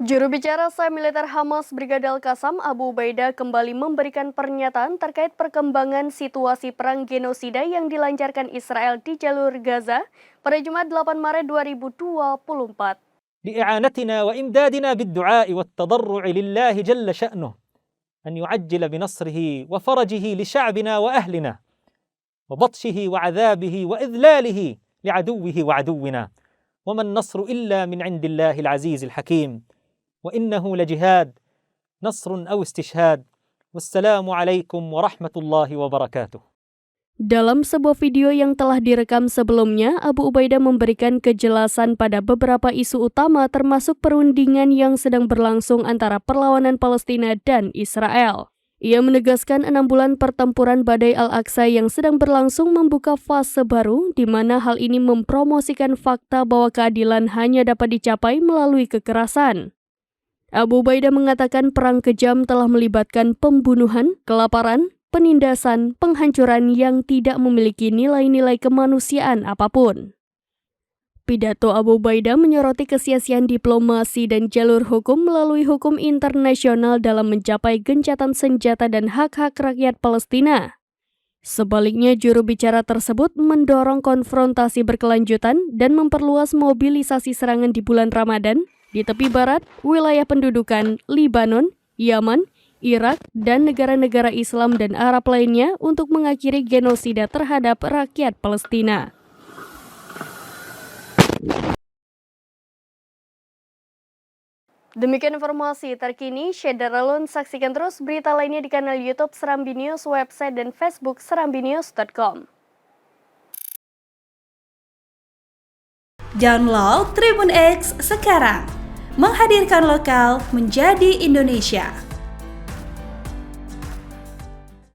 Juru bicara Sayap Militer Hamas Brigadir Qassam Abu Ubaidah kembali memberikan pernyataan terkait perkembangan situasi perang genosida yang dilancarkan Israel di jalur Gaza pada Jumat 8 Maret 2024. لإعانتنا وإمدادنا بالدعاء والتضرع لله جل شأنه أن يعجل بنصره وفرجه لشعبنا وأهلنا وبطشه وعذابه وإذلاله لعدوه وعدونا وما النصر إلا من عند الله العزيز الحكيم وإنه لجهاد نصر أو استشهاد والسلام عليكم ورحمة الله وبركاته. Dalam sebuah video yang telah direkam sebelumnya, Abu Ubaidah memberikan kejelasan pada beberapa isu utama termasuk perundingan yang sedang berlangsung antara perlawanan Palestina dan Israel. Ia menegaskan 6 bulan pertempuran Badai Al-Aqsa yang sedang berlangsung membuka fase baru di mana hal ini mempromosikan fakta bahwa keadilan hanya dapat dicapai melalui kekerasan. Abu Ubaidah mengatakan perang kejam telah melibatkan pembunuhan, kelaparan, penindasan, penghancuran yang tidak memiliki nilai-nilai kemanusiaan apapun. Pidato Abu Ubaidah menyoroti kesia-siaan diplomasi dan jalur hukum melalui hukum internasional dalam mencapai gencatan senjata dan hak-hak rakyat Palestina. Sebaliknya, juru bicara tersebut mendorong konfrontasi berkelanjutan dan memperluas mobilisasi serangan di bulan Ramadan di tepi barat, wilayah pendudukan Libanon, Yaman, Irak, dan negara-negara Islam dan Arab lainnya untuk mengakhiri genosida terhadap rakyat Palestina. Demikian informasi terkini, Syederalun saksikan terus berita lainnya di kanal YouTube Serambi News, website dan Facebook serambinews.com. Download Tribun X sekarang, menghadirkan lokal menjadi Indonesia.